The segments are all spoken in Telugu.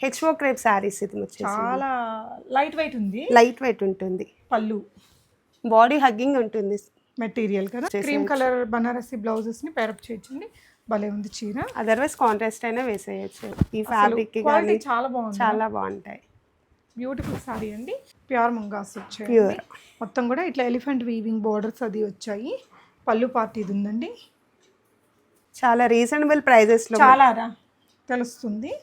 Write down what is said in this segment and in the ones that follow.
హెచ్ఓ క్రేప్ శారీస్ ఇది వచ్చేసి చాలా లైట్ వెయిట్ ఉంది. లైట్ వెయిట్ ఉంటుంది. పళ్ళు బాడీ హగ్గింగ్ ఉంటుంది. మెటీరియల్ కదా. క్రీమ్ కలర్ బనారసి బ్లౌజెస్ ని పేరప్ చేయొచ్చండి. భలే ఉంది చీర. అదర్వైజ్ కాంట్రాస్ట్ అయినా వేసేయచ్చు. ఈ ఫ్యాబ్రిక్ కి క్వాలిటీ చాలా బాగుంది. చాలా బాగుంటాయి. బ్యూటిఫుల్ సారీ అండి. ప్యూర్ ముంగాస్ వచ్చాయి. ప్యూర్ మొత్తం కూడా ఇట్లా ఎలిఫెంట్ వీవింగ్ బోర్డర్స్ అది వచ్చాయి. పళ్ళు పార్టీ ఇది ఉందండి. చాలా రీజనబుల్ ప్రైజెస్ లో చాలా తెలుస్తుంది.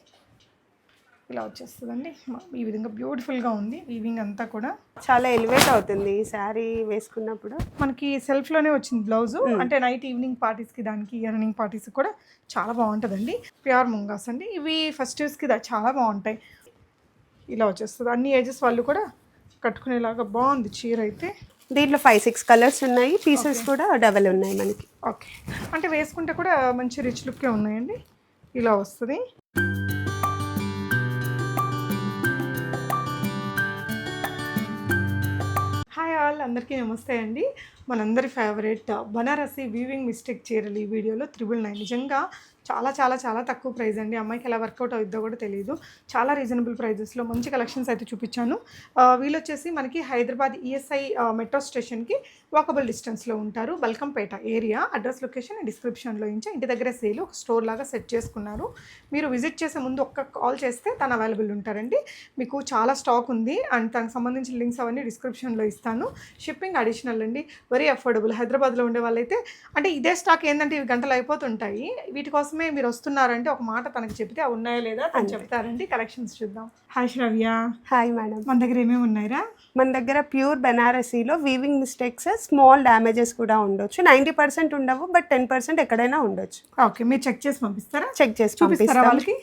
ఇలా వచ్చేస్తుందండి. ఈ విధంగా బ్యూటిఫుల్గా ఉంది. వీవింగ్ అంతా కూడా చాలా ఎలివేట్ అవుతుంది ఈ శారీ వేసుకున్నప్పుడు. మనకి సెల్ఫ్లోనే వచ్చింది బ్లౌజు. అంటే నైట్ ఈవినింగ్ పార్టీస్కి దానికి ఈవినింగ్ పార్టీస్కి కూడా చాలా బాగుంటుందండి. ప్యూర్ ముంగాస్ అండి. ఇవి ఫెస్టివ్స్కి చాలా బాగుంటాయి. ఇలా వచ్చేస్తుంది. అన్ని ఏజెస్ వాళ్ళు కూడా కట్టుకునేలాగా బాగుంది చీర అయితే. దీంట్లో 5-6 కలర్స్ ఉన్నాయి. పీసెస్ కూడా డబల్ ఉన్నాయి మనకి. ఓకే, అంటే వేసుకుంటే కూడా మంచి రిచ్ లుక్కే ఉన్నాయండి. ఇలా వస్తుంది. హాయ్ ఆల్, అందరికీ నమస్తే అండి. మనందరి ఫేవరెట్ బనారసి వీవింగ్ మిస్టేక్ చీరలు ఈ వీడియోలో 999. నిజంగా చాలా చాలా చాలా తక్కువ ప్రైస్ అండి. అమ్మాయికి ఎలా వర్కౌట్ అవుద్దో కూడా తెలియదు. చాలా రీజనబుల్ ప్రైజెస్లో మంచి కలెక్షన్స్ అయితే చూపించాను. వీళ్ళు వచ్చేసి మనకి హైదరాబాద్ ఈఎస్ఐ మెట్రో స్టేషన్కి వాకబుల్ డిస్టెన్స్లో ఉంటారు. బల్కంపేట ఏరియా. అడ్రస్ లొకేషన్ డిస్క్రిప్షన్లో ఇచ్చి ఇంటి దగ్గర సేల్ ఒక స్టోర్ లాగా సెట్ చేసుకున్నారు. మీరు విజిట్ చేసే ముందు ఒక్క కాల్ చేస్తే తను అవైలబుల్ ఉంటారండి. మీకు చాలా స్టాక్ ఉంది అండ్ తనకు సంబంధించిన లింక్స్ అవన్నీ డిస్క్రిప్షన్లో ఇస్తాను. షిప్పింగ్ అడిషనల్ అండి. Very affordable. హైదరాబాద్లో ఉండే వాళ్ళైతే అంటే ఇదే స్టాక్ ఏంటంటే ఇవి గంటలు అయిపోతుంటాయి. వీటి కోసమే మీరు వస్తున్నారంటే ఒక మాట తనకు చెప్తే అవి ఉన్నాయా లేదా తను చెప్తారండి. కలెక్షన్స్ చూద్దాం. హాయ్ శ్రవ్య. Hi madam. మన దగ్గర ఏమేమి ఉన్నాయిరా? మన దగ్గర ప్యూర్ బెనారసీలో వీవింగ్ మిస్టేక్స్, స్మాల్ డ్యామేజెస్ కూడా ఉండొచ్చు. 90% ఉండవు, బట్ 10% ఎక్కడైనా ఉండొచ్చు. ఓకే, మీరు చెక్ చేసి పంపిస్తారా? చెక్ చేసి చూపిస్తారా వాళ్ళకి?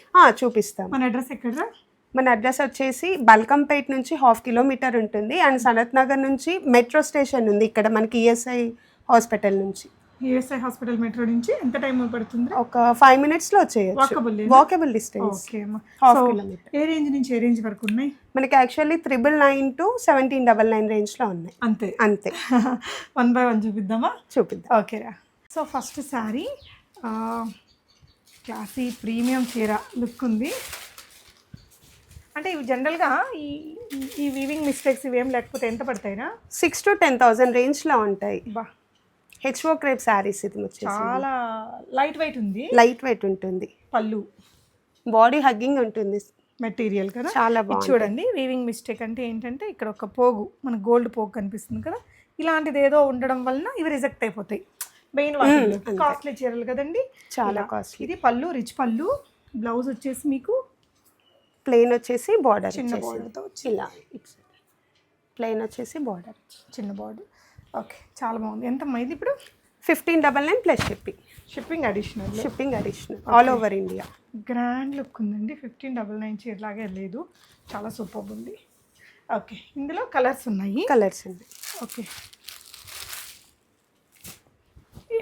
చూపిస్తాం. మన అడ్రస్ ఎక్కడ? మన అడ్రస్ వచ్చేసి బల్కంపేట్ నుంచి 1/2 కిలోమీటర్ ఉంటుంది. అండ్ సనత్ నగర్ నుంచి మెట్రో స్టేషన్ ఉంది ఇక్కడ మనకి ఈఎస్ఐ హాస్పిటల్ నుంచి. ఈఎస్ఐ హాస్పిటల్ మెట్రో నుంచి ఎంత టైం పడుతుంది? ఒక 5 minutesలో వచ్చేయచ్చు. Walkable distance. Okay, 1/2 kilometer. ఏ రేంజ్ నుంచి ఏ రేంజ్ వరకు ఉన్నాయి? మనకి యాక్చువల్లీ 999 to 1799 రేంజ్లో ఉన్నాయి. అంతే అంతే. 1 by 1 చూపిద్దామా? చూపిద్దాం. ఓకేరా. So first sari classy premium చీర లుక్ ఉంది. అంటే ఇవి జనరల్గా ఈ వీవింగ్ మిస్టేక్స్ ఇవేం లేకపోతే ఎంత పడతాయినా? 6,000 to 10,000 రేంజ్లో ఉంటాయి. బా, హెచ్ఓ క్రేప్ శారీస్ ఇది వచ్చేసి చాలా లైట్ వెయిట్ ఉంది. లైట్ వెయిట్ ఉంటుంది. పళ్ళు బాడీ హగ్గింగ్ ఉంటుంది. మెటీరియల్ కదా. చాలా బాగుంది. చూడండి, వీవింగ్ మిస్టేక్ అంటే ఏంటంటే ఇక్కడ ఒక పోగు, మన గోల్డ్ పోగు కనిపిస్తుంది కదా, ఇలాంటిది ఏదో ఉండడం వలన ఇవి రిజెక్ట్ అయిపోతాయి. మెయిన్ కాస్ట్లీ చీరలు కదండి, చాలా కాస్ట్లీ. ఇది పళ్ళు, రిచ్ పళ్ళు. బ్లౌజ్ వచ్చేసి మీకు ప్లెయిన్ వచ్చేసి బార్డర్, చిన్న బార్డర్తో ఇలా ప్లెయిన్ వచ్చేసి బార్డర్, చిన్న బార్డర్. ఓకే, చాలా బాగుంది. ఎంత ఇది ఇప్పుడు? 1599 plus shipping. Shipping additional all over India. Grand look ఉందండి. 1599 చీరలాగే లేదు, చాలా సూపర్ ఉంది. ఓకే, ఇందులో కలర్స్ ఉన్నాయి. ఓకే,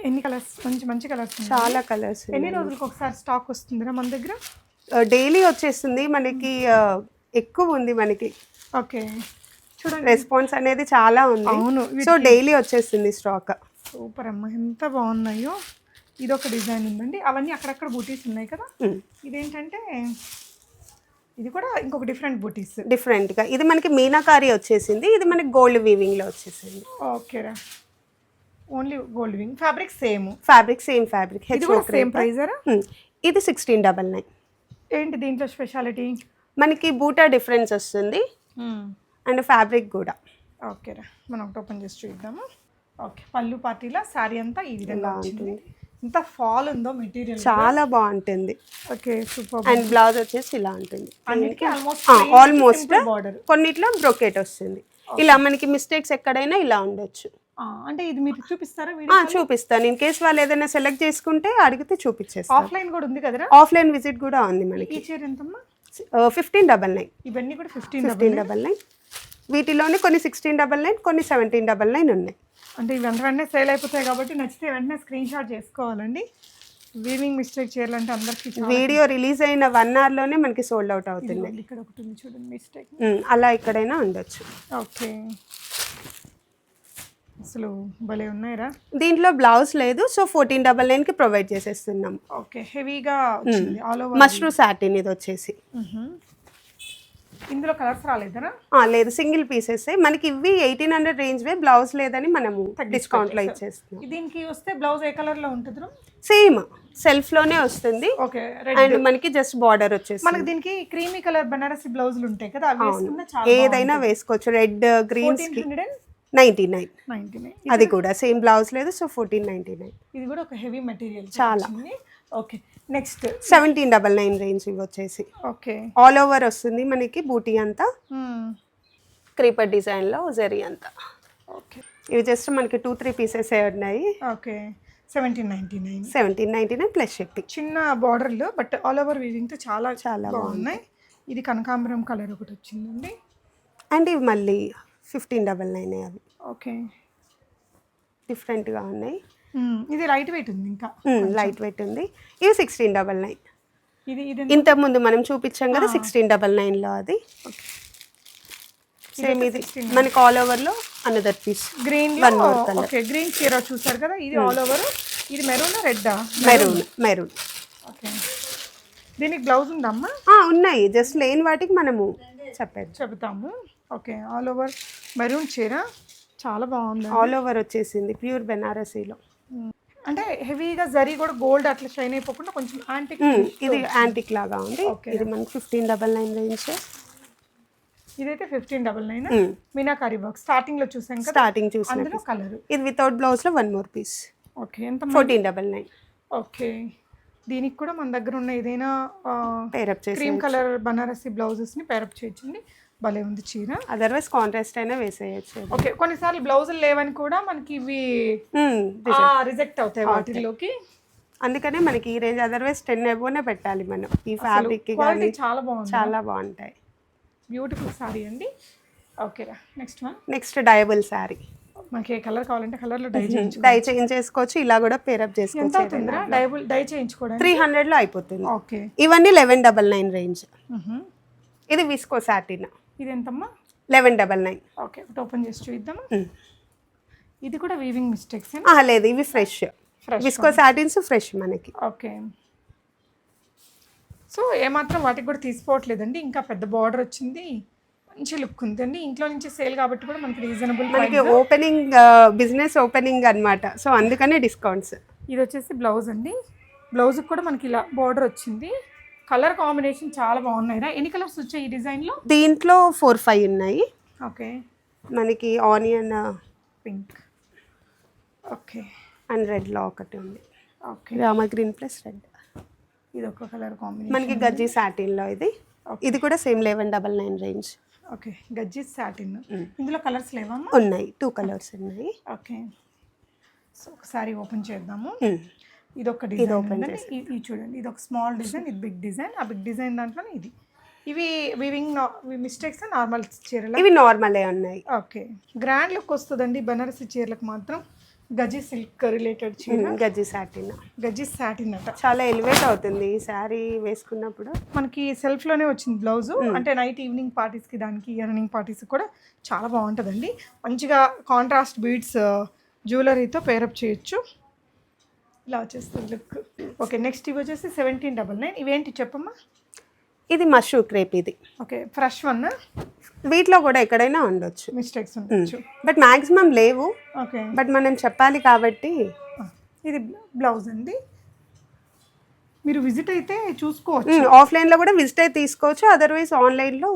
ఎన్ని కలర్స్? మంచి కలర్స్, చాలా కలర్స్. ఎన్ని రోజులకు ఒకసారి స్టాక్ వస్తుందిరా మన దగ్గర? డైలీ వచ్చేస్తుంది మనకి. ఎక్కువ ఉంది మనకి. ఓకే, చూడండి, రెస్పాన్స్ అనేది చాలా ఉంది. అవును, సో డైలీ వచ్చేస్తుంది స్టాక్. సూపర్ అమ్మ, ఎంత బాగున్నాయో. ఇది ఒక డిజైన్ ఉందండి. అవన్నీ అక్కడక్కడ బూటీస్ ఉన్నాయి కదా. ఇదేంటంటే ఇది కూడా ఇంకొక డిఫరెంట్గా. ఇది మనకి మీనాకారి వచ్చేసింది. ఇది మనకి గోల్డ్ వీవింగ్లో వచ్చేసింది. ఓకేరా, only gold weaving. Fabric same fabric. ఇది కూడా సేమ్ ప్రైస్. ఇది 1699. ఏంటి దీంట్లో స్పెషాలిటీ? మనకి బూటా డిఫరెన్స్ వస్తుంది అండ్ ఫ్యాబ్రిక్ కూడా. ఓకేరా, మనం ఒకటి ఓపెన్ చేసి చూద్దాము. ఓకే, పళ్ళు పార్టీలో శారీ అంతా ఈ విధంగా ఉంటుంది. ఎంత ఫాల్ ఉందో మెటీరియల్, చాలా బాగుంటుంది. Okay, super. అండ్ బ్లౌజ్ వచ్చేసి ఇలా ఉంటుంది. అన్నిటికీ ఆల్మోస్ట్ కొన్నిట్లో బ్రొకెట్ వస్తుంది. ఇలా మనకి మిస్టేక్స్ ఎక్కడైనా ఇలా ఉండొచ్చు. అంటే ఇది మీరు చూపిస్తారా? చూపిస్తాను. ఇన్ కేస్ వాళ్ళు ఏదైనా సెలెక్ట్ చేసుకుంటే అడిగితే చూపించేస్తాను. ఆఫ్లైన్ కూడా ఉంది కదరా? ఆఫ్లైన్ విజిట్ కూడా ఉంది మనకి. ఈ చీర ఎంతమ్మా? 1599. ఇవన్నీ కూడా 1599. వీటిలోనే కొన్ని 1699, కొన్ని 1799 ఉన్నాయి. అంటే ఇవి వెంటనే సేల్ అయిపోతాయి కాబట్టి నచ్చితే వెంటనే స్క్రీన్ షాట్ చేసుకోవాలండి. వీవింగ్ మిస్టేక్ చీరలు అంటే అందరికీ వీడియో రిలీజ్ అయిన 1 hourలోనే మనకి సోల్డ్ అవుట్ అవుతుంది. ఇక్కడ ఒకటి ఉంది చూడండి మిస్టేక్. అలా ఎక్కడైనా ఉండొచ్చు. ఓకే, అసలు భలే ఉన్నాయిరా. దీంట్లో బ్లౌజ్ లేదు, సో 1499కి ప్రొవైడ్ చేసేస్తున్నాం. ఓకే, హెవీగా వచ్చింది. ఆల్ ఓవర్ మష్రూ సాటిన్ ఇది వచ్చేసి. ఇందులో కలర్స్ రాలేదనా? లేదు, సింగిల్ పీసెస్. మనకి ఇవి 1800 రేంజ్ వే, బ్లౌజ్ లేదని మనము డిస్కౌంట్ లో ఇచ్చేస్తున్నాం. దీనికి వస్తే బ్లౌజ్ ఏ కలర్ లో ఉంటుంది? సేమ్ సెల్ఫ్ లోనే వస్తుంది. ఓకే, అండ్ మనకి జస్ట్ బార్డర్ వచ్చేసి మనకి దీనికి క్రీమీ కలర్ బనారసి బ్లౌజులు ఉంటాయి కదా, అవి వేసుకున్నా చాలా ఏదైనా వేసుకోవచ్చు. Red greens 1499. అది కూడా సేమ్ బ్లౌజ్ లేదు, సో 1499. ఇది కూడా ఒక హెవీ మెటీరియల్ చాలా. ఓకే, నెక్స్ట్ 1799 రేంజ్ ఇవి వచ్చేసి. ఓకే, ఆల్ ఓవర్ వస్తుంది మనకి, బూటీ అంతా క్రీపర్ డిజైన్ లో జరీ అంతా. ఓకే, ఇవి జస్ట్ మనకి 2-3 పీసెస్ ఉన్నాయి. ఓకే, 1799. 1799 plus shipping. చిన్న బార్డర్లు బట్ ఆల్ ఓవర్ వీవింగ్ తో చాలా చాలా బాగున్నాయి. ఇది కనకాంబరం కలర్ ఒకటి వచ్చిందండి. అండ్ ఇవి మళ్ళీ 1599 అవి. ఓకే, డిఫరెంట్గా ఉన్నాయి. ఇది లైట్ వెయిట్ ఉంది, ఇంకా లైట్ వెయిట్ ఉంది. ఇవి 1699. ఇది ఇంతకుముందు మనం చూపించాం కదా 1699లో, అది సేమ్. ఇది మనకి ఆల్ ఓవర్ లో another piece green. Okay, green చీర చూసారు కదా, ఇది ఆల్ ఓవర్. ఇది మెరూన్ రెడ్డా? మెరూన్. ఓకే, దీనికి బ్లౌజ్ ఉందమ్మా? ఉన్నాయి, జస్ట్ లేని వాటికి మనము చెప్తాము. ఓకే, ఆల్ ఓవర్ మెరూన్ చీర చాలా బాగుంది. ఆల్ ఓవర్ వచ్చేసింది ప్యూర్ బెనారసీలో. అంటే హెవీగా జరీ కూడా గోల్డ్ అట్లా షైన్ అయిపోకుండా కొంచెం యాంటిక్. ఇది యాంటిక్ లాగా ఉంది. ఇది మనకి 1599 రేంజ్. ఇదైతే 1599. మీనాకారి వర్క్ స్టార్టింగ్ లో చూసాం కదా, స్టార్టింగ్ చూసాం. అందులో కలర్. ఇది వితౌట్ బ్లౌజ్ లో 1 మోర్ పీస్. ఓకే, ఎంత? 1499. ఓకే, దీనికి కూడా మన దగ్గర ఉన్న ఏదైనా పేరప్ చేసి క్రీమ్ కలర్ బనారసి బ్లౌజెస్ ని పేరప్ చేయొచ్చండి. భలే ఉంది చీర. అదర్వైజ్ కాంట్రాస్ట్ అయినా వేసేయచ్చు. ఓకే, కొన్నిసార్లు బ్లౌజులు లేవని కూడా మనకి ఇవి రిజెక్ట్ అవుతాయి వాటిలోకి. అందుకనే మనకి ఈ రేంజ్, అదర్వైజ్ 10 అబోనే పెట్టాలి మనం. ఈ ఫ్యాబ్రిక్ చాలా బాగుంది, చాలా బాగుంటాయి. బ్యూటిఫుల్ సారీ అండి. Okay, next one. Next డయబుల్ sorry. మనకి ఏ కలర్ కావాలంటే కలర్ లో డై చేంజ్ చేసుకోవచ్చు, ఇలా కూడా పేరప్ చేసుకోవచ్చు. డై చేయించుకోవడానికి 300 లో అయిపోతుంది. ఓకే, ఇవన్నీ 1199 రేంజ్. ఇది విస్కో సాటిన్. ఇది ఎంతమ్మా? 1199. ఓకే, ఓపెన్ చేసి చూద్దామా? ఇది కూడా వీవింగ్ మిస్టేక్స్? లేదు, ఇవి ఫ్రెష్. విస్కో సాటిన్స్ ఫ్రెష్ మనకి. ఓకే, సో ఏమాత్రం వాటికి కూడా తీసుకోవట్లేదండి. ఇంకా పెద్ద బార్డర్ వచ్చింది, మంచి లుక్ ఉందండి. ఇంట్లో నుంచి సేల్ కాబట్టి కూడా మనకి రీజనబుల్. మనకి ఓపెనింగ్, బిజినెస్ ఓపెనింగ్ అన్నమాట, సో అందుకనే డిస్కౌంట్స్. ఇది వచ్చేసి బ్లౌజ్ అండి. బ్లౌజ్కి కూడా మనకి ఇలా బార్డర్ వచ్చింది. కలర్ కాంబినేషన్ చాలా బాగున్నాయి. ఎన్ని కలర్స్ వచ్చాయి ఈ డిజైన్లో? దీంట్లో 4-5 ఉన్నాయి. ఓకే, మనకి ఆనియన్ పింక్, ఓకే, అండ్ రెడ్లో ఒకటి ఉంది. Okay, Rama green plus red. ఇది ఒక కలర్ కాంబినేషన్. మనకి గజ్జి సాటిన్లో ఇది కూడా సేమ్ 1199 రేంజ్. ఓకే, గజ్జి సాటిన్. ఇందులో కలర్స్ లేవా? ఉన్నాయి, 2 కలర్స్ ఉన్నాయి. ఓకే, సో ఒకసారి ఓపెన్ చేద్దాము. ఇది ఒక డిజైన్, ఇది చూడండి. ఇది ఒక స్మాల్ డిజైన్, ఇది బిగ్ డిజైన్. ఆ బిగ్ డిజైన్ దాంట్లోనే ఇది. ఇవి వీవింగ్ మిస్టేక్స్ నార్మల్ చీరలు? ఇవి నార్మలే ఉన్నాయి. ఓకే, గ్రాండ్ లుక్ వస్తుందండి బనారసి చీరలకు మాత్రం. గజ్జి సిల్క్ రిలేటెడ్ చీర, గజ్జి సాటిన్. గజ్జి సాటిన్ అట చాలా ఎలివేట్ అవుతుంది ఈ శారీ వేసుకున్నప్పుడు. మనకి సెల్ఫ్లోనే వచ్చింది బ్లౌజు. అంటే నైట్ ఈవినింగ్ పార్టీస్కి, దానికి ఈవినింగ్ పార్టీస్కి కూడా చాలా బాగుంటుందండి. మంచిగా కాంట్రాస్ట్ బీడ్స్ జ్యువెలరీతో పేరప్ చేయొచ్చు. ఇలా వచ్చేస్తుంది లుక్. ఓకే, నెక్స్ట్ ఇవి వచ్చేసి 1799. ఇవేంటి చెప్పమ్మా? ఇది మష్రూ క్రేప్. ఇది ఓకే, ఫ్రెష్ వన్. వీటిలో కూడా ఎక్కడైనా ఉండొచ్చు, మిస్టేక్స్ ఉండొచ్చు, బట్ మాక్సిమం లేవు. ఓకే, బట్ మనం చెప్పాలి కాబట్టి. ఇది బ్లౌజ్ అండి. మీరు విజిట్ అయితే చూసుకోవచ్చు. ఆఫ్లైన్లో కూడా విజిట్ అయితే తీసుకోవచ్చు, అదర్వైజ్ ఆన్లైన్లో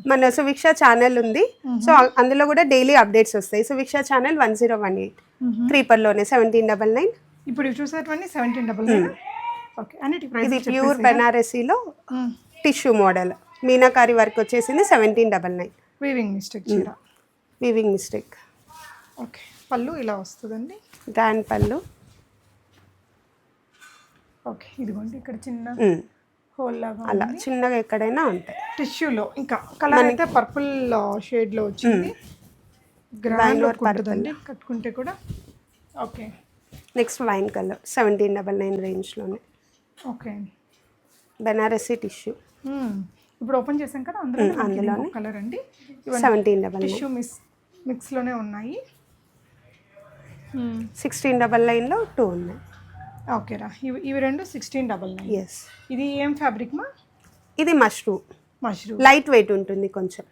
మన సువిక్ష ఛానల్ ఉంది. సో అందులో కూడా డైలీ అప్డేట్స్ వస్తాయి. సువిక్ష ఛానల్ 1018 క్రీపర్లోనే 1799. ఇప్పుడు చూసేటువంటి 1799. ఓకే, అన్నిటి ప్రైస్. ఇది ప్యూర్ బెనారసీలో టిష్యూ మోడల్ మీనాకారి వర్క్ వచ్చేసింది 1799. వీవింగ్ మిస్టేక్ చీర. Weaving mistake. ఓకే, పళ్ళు ఇలా వస్తుందండి, గ్రాండ్ పళ్ళు. ఓకే, ఇదిగోండి ఇక్కడ చిన్న హోల్ లాగా అలా చిన్నగా ఎక్కడైనా ఉంటాయి. టిష్యూలో ఇంకా కలర్ అయితే పర్పుల్ షేడ్లో వచ్చింది. గ్రాండ్ లుక్ ఉంటుందండి కట్టుకుంటే కూడా. ఓకే, నెక్స్ట్ వైన్ కలర్ 1799 రేంజ్లోనే. Okay, Banarasi tissue. ఇప్పుడు ఓపెన్ చేసాం కదా, అందులోనే కలర్ అండి. 1799 టిష్యూ మిక్స్లోనే ఉన్నాయి. 1699లో 2 ఉన్నాయి. ఓకేరా, ఇవి రెండు 1699. ఎస్. ఇది ఏం ఫ్యాబ్రిక్ మా? ఇది మష్రూ. మష్రూమ్ లైట్ వెయిట్ ఉంటుంది కొంచెం.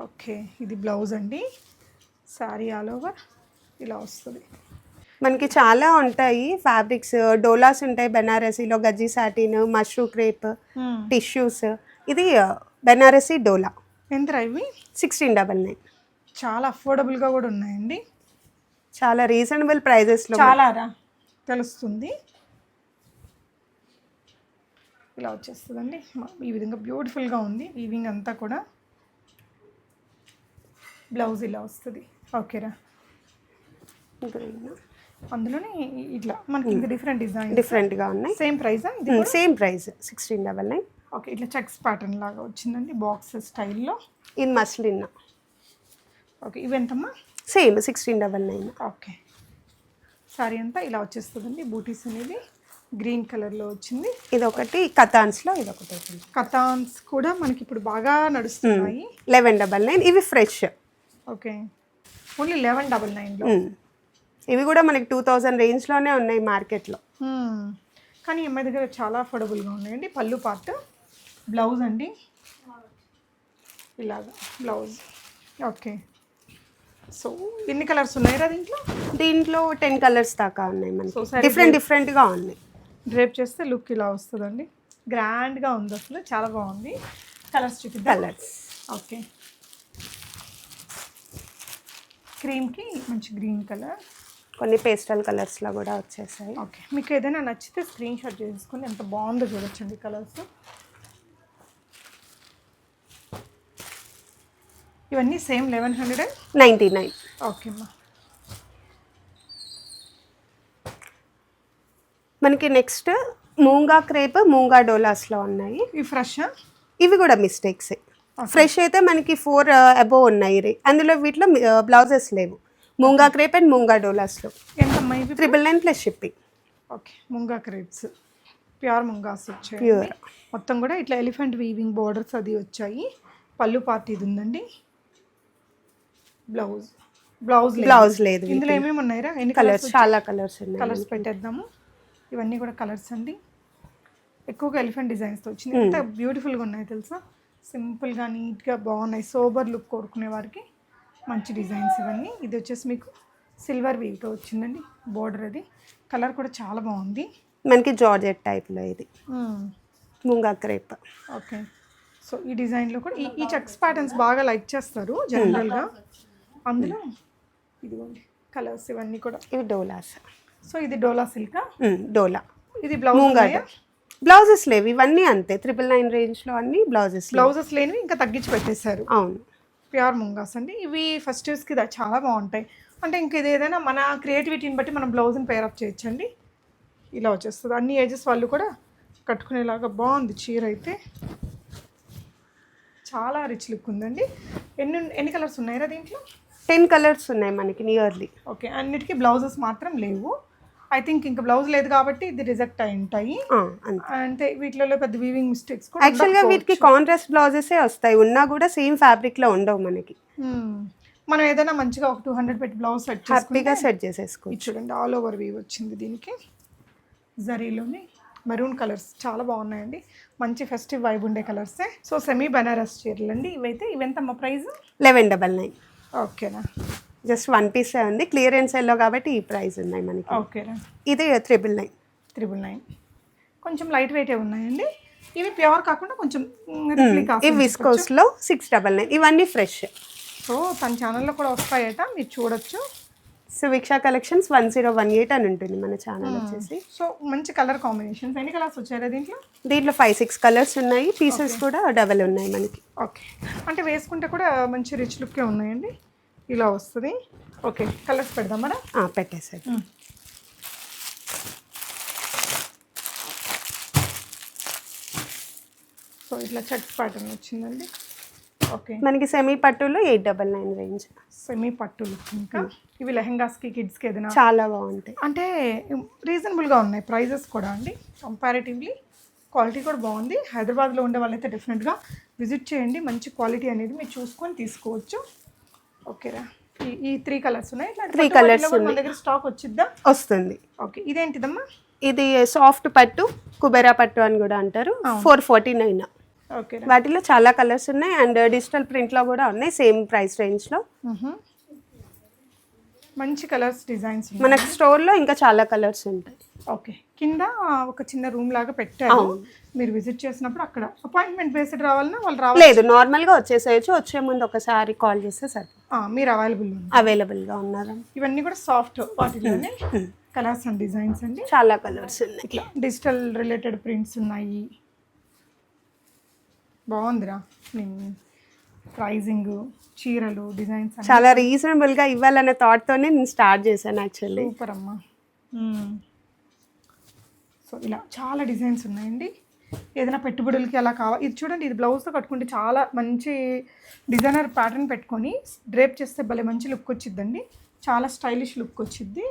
ఓకే, ఇది బ్లౌజ్ అండి. సారీ ఆల్ ఓవర్ ఇలా వస్తుంది. మనకి చాలా ఉంటాయి ఫ్యాబ్రిక్స్, డోలాస్ ఉంటాయి బెనారసీలో, గజ్జి సాటిన్, మష్రూ క్రేప్, టిష్యూస్. ఇది బెనారసీ డోలా. ఎంత ఇవి? 1699. చాలా అఫోర్డబుల్గా కూడా ఉన్నాయండి, చాలా రీజనబుల్ ప్రైజెస్లో. చాలా తెలుస్తుంది. ఇలా వచ్చేస్తుందండి, ఈ విధంగా బ్యూటిఫుల్గా ఉంది వీవింగ్ అంతా కూడా. బ్లౌజ్ ఇలా వస్తుంది. ఓకేరా, అందులోనే ఇట్లా మనకి ఇంకా డిఫరెంట్ డిజైన్ డిఫరెంట్గా ఉన్నాయి. సేమ్ ప్రైజా? Same price 1699. ఓకే, ఇట్లా చెక్స్ ప్యాటర్న్ లాగా వచ్చిందండి బాక్స్ స్టైల్లో. ఇది మస్లిన్. ఓకే, ఇవెంతమ్మా? సేమ్ 1699. ఓకే, సారీ అంతా ఇలా వచ్చేస్తుందండి. బూటీస్ అనేది గ్రీన్ కలర్లో వచ్చింది. ఇది ఒకటి కతాన్స్లో, ఇది ఒకటి. కతాన్స్ కూడా మనకి ఇప్పుడు బాగా నడుస్తున్నాయి. 1199. ఇవి ఫ్రెష్. Okay, only 1199లో. ఇవి కూడా మనకి 2000 రేంజ్లోనే ఉన్నాయి మార్కెట్లో. కానీ అమ్మాయి దగ్గర చాలా అఫోర్డబుల్గా ఉన్నాయండి. పళ్ళు పార్ట్, బ్లౌజ్ అండి ఇలాగా బ్లౌజ్. ఓకే, సో ఎన్ని కలర్స్ ఉన్నాయిరా దీంట్లో? దీంట్లో 10 కలర్స్ దాకా ఉన్నాయి మనకి, డిఫరెంట్గా ఉన్నాయి. డ్రేప్ చేస్తే లుక్ ఇలా వస్తుందండి, గ్రాండ్గా ఉంది అసలు, చాలా బాగుంది. కలర్స్ చూపిద్దాం. కలర్స్ ఓకే, క్రీమ్కి మంచి గ్రీన్ కలర్, కొన్ని పేస్టల్ కలర్స్లో కూడా వచ్చేసాయి. ఓకే, మీకు ఏదైనా నచ్చితే స్క్రీన్ షాట్ చేసుకొని ఎంత బాగుందో చూడొచ్చండి కలర్స్. ఇవన్నీ సేమ్ 1199. ఓకే అమ్మా. మనకి నెక్స్ట్ మూంగా క్రేప్, మూంగా డోలాస్లో ఉన్నాయి. ఇవి ఫ్రెష్? ఇవి కూడా మిస్టేక్స్. ఫ్రెష్ అయితే మనకి 4 అబోవ్ ఉన్నాయి. అందులో వీటిలో బ్లౌజెస్ లేవు. మూంగా క్రేప్ అండ్ మూంగా డోలాస్లో. ఎంతమ్మా ఇవి? 999 plus shipping. Okay, మూంగా crepes, pure మూంగాస్ వచ్చాయి. ప్యూర్ మొత్తం కూడా ఇట్లా ఎలిఫెంట్ వీవింగ్ బోర్డర్స్ అది వచ్చాయి. పళ్ళు పార్ట్ ఇది ఉందండి. బ్లౌజ్ లేదు. ఇందులో ఏమేమి ఉన్నాయిరా? ఎన్ని కలర్స్? చాలా కలర్స్ ఉన్నాయి. కలర్స్ పెట్టేద్దాము. ఇవన్నీ కూడా కలర్స్ అండి. ఎక్కువగా ఎలిఫెంట్ డిజైన్స్తో వచ్చింది. ఎంత బ్యూటిఫుల్గా ఉన్నాయి తెలుసా, సింపుల్గా నీట్గా బాగున్నాయి. సోబర్ లుక్ కోరుకునే వారికి మంచి డిజైన్స్ ఇవన్నీ. ఇది వచ్చేసి మీకు సిల్వర్ వీవ్తో వచ్చిందండి బోర్డర్. అది కలర్ కూడా చాలా బాగుంది. మనకి జార్జెట్ టైప్లో ఇది మూంగా క్రేప్. ఓకే, సో ఈ డిజైన్లో కూడా ఈ చెక్స్ ప్యాటర్న్స్ బాగా లైక్ చేస్తారు జనరల్గా. అందులో ఇదిగోండి కలర్స్ ఇవన్నీ కూడా. ఇవి డోలాస్. సో ఇది డోలా సిల్కా? డోలా. ఇది బ్లౌజ్. బ్లౌజెస్ లేవు ఇవన్నీ అంతే. 999 రేంజ్లో అన్ని బ్లౌజెస్ లేనివి ఇంకా తగ్గించి పెట్టేశారు. అవును, ప్యూర్ ముంగాస్ అండి. ఇవి ఫెస్టివ్స్కి చాలా బాగుంటాయి. అంటే ఇంక ఇది ఏదైనా మన క్రియేటివిటీని బట్టి మనం బ్లౌజ్ని పేరప్ చేయొచ్చండి. ఇలా వచ్చేస్తుంది. అన్ని ఏజెస్ వాళ్ళు కూడా కట్టుకునేలాగా బాగుంది చీర అయితే. చాలా రిచ్ లుక్ ఉందండి. ఎన్ని కలర్స్ ఉన్నాయిరా దీంట్లో? 10 కలర్స్ ఉన్నాయి మనకి నియర్లీ. ఓకే, అన్నిటికీ బ్లౌజెస్ మాత్రం లేవు. ఐ థింక్ ఇంకా బ్లౌజ్ లేదు కాబట్టి ఇది రిజెక్ట్ అయి ఉంటాయి. అంటే వీటిలో పెద్ద వీవింగ్ మిస్టేక్స్ కూడా. యాక్చువల్గా వీటికి కాంట్రాస్ట్ బ్లౌజెసే వస్తాయి, ఉన్నా కూడా సేమ్ ఫ్యాబ్రిక్లో ఉండవు మనకి. మనం ఏదైనా మంచిగా ఒక 200 పెట్టి బ్లౌజ్ హ్యాపీగా సెట్ చేసేసుకోవచ్చు. చూడండి ఆల్ ఓవర్ వీవ్ వచ్చింది దీనికి. జరీలోని మెరూన్ కలర్స్ చాలా బాగున్నాయండి, మంచి ఫెస్టివ్ వైబ్ ఉండే కలర్సే. సో సెమీ బనారస్ చీరలు అండి ఇవైతే. ఇవెంతమ్మ ప్రైస్? 1199. ఓకేనా, జస్ట్ 1 పీస్ ఉంది, క్లియరెన్స్ ఎల్లో కాబట్టి ఈ ప్రైస్ ఉన్నాయి మనకి. ఓకేనా, ఇది 999. కొంచెం లైట్ వెయిటే ఉన్నాయండి ఇవి. ప్యూర్ కాకుండా కొంచెం ఇవి విస్కోస్లో 699. ఇవన్నీ ఫ్రెష్. సో తన ఛానల్లో కూడా వస్తాయట, మీరు చూడొచ్చు. సువిక్ష కలెక్షన్స్ 1018 అని ఉంటుంది మన ఛానల్ వచ్చేసి. సో మంచి కలర్ కాంబినేషన్స్. ఎన్ని కలర్స్ వచ్చారా దీంట్లో? దీంట్లో 5-6 కలర్స్ ఉన్నాయి. పీసెస్ కూడా డబల్ ఉన్నాయి మనకి. ఓకే, అంటే వేసుకుంటే కూడా మంచి రిచ్ లుక్కే ఉన్నాయండి. ఇలా వస్తుంది. ఓకే, కలర్స్ పెడదాం మనం. పెట్టేసారు. సో ఇట్లా చెక్ ప్యాటర్న్ వచ్చిందండి. ఓకే, మనకి సెమీ పట్టులో 899 రేంజ్. సెమీ పట్టులు. ఇంకా ఇవి లెహెంగాస్కి కిడ్స్కి ఏదైనా చాలా బాగుంటాయి. అంటే రీజనబుల్గా ఉన్నాయి ప్రైజెస్ కూడా అండి. కంపారిటివ్లీ క్వాలిటీ కూడా బాగుంది. హైదరాబాద్లో ఉండే వాళ్ళైతే డెఫినెట్గా విజిట్ చేయండి. మంచి క్వాలిటీ అనేది మీరు చూసుకొని తీసుకోవచ్చు. ఓకేరా, ఈ 3 కలర్స్ ఉన్నాయి. 3 కలర్స్ మన దగ్గర స్టాక్ వస్తుంది. ఓకే, ఇదేంటిదమ్మా? ఇది సాఫ్ట్ పట్టు, కుబేరా పట్టు అని కూడా అంటారు. 449. ఓకే వాటిలో చాలా కలర్స్ ఉన్నాయి అండ్ డిజిటల్ ప్రింట్లో కూడా ఉన్నాయి సేమ్ ప్రైస్ రేంజ్లో. మంచి కలర్స్ డిజైన్స్ మనకు స్టోర్లో ఇంకా చాలా కలర్స్ ఉంటాయి. ఓకే, కింద ఒక చిన్న రూమ్ లాగా పెట్టారు. మీరు విజిట్ చేసినప్పుడు అక్కడ అపాయింట్మెంట్ బేస్డ్ రావాలన్నా వాళ్ళు రావాలి? లేదు, నార్మల్గా వచ్చేసేయచ్చు. వచ్చే ముందు ఒకసారి కాల్ చేస్తే సరే. మీరు అవైలబుల్గా ఉన్నారు. ఇవన్నీ కూడా సాఫ్ట్ వాటిలోనే కలర్స్ అండ్ డిజైన్స్ అండి. చాలా కలర్స్ ఉన్నాయి. డిజిటల్ రిలేటెడ్ ప్రింట్స్ ఉన్నాయి. బాగుందిరా. ప్రైజింగ్, చీరలు, డిజైన్స్ చాలా రీజనబుల్గా ఇవ్వాలనే థాట్తోనే నేను స్టార్ట్ చేశాను యాక్చువల్లీ. సూపర్ అమ్మా. సో ఇలా చాలా డిజైన్స్ ఉన్నాయండి. ఏదైనా పెట్టుబడులకి అలా కావాలి. ఇది చూడండి, ఇది బ్లౌజ్తో కట్టుకుంటే చాలా మంచి డిజైనర్ ప్యాటర్న్ పెట్టుకొని డ్రేప్ చేస్తే భలే మంచి లుక్ వచ్చిద్దండి. చాలా స్టైలిష్ లుక్ వచ్చిద్ది.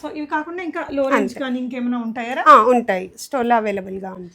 సో ఇవి కాకుండా ఇంకా లో రేంజ్ కానీ ఇంకేమైనా ఉంటాయా? ఉంటాయి, స్టోర్లో అవైలబుల్గా ఉంటాయి.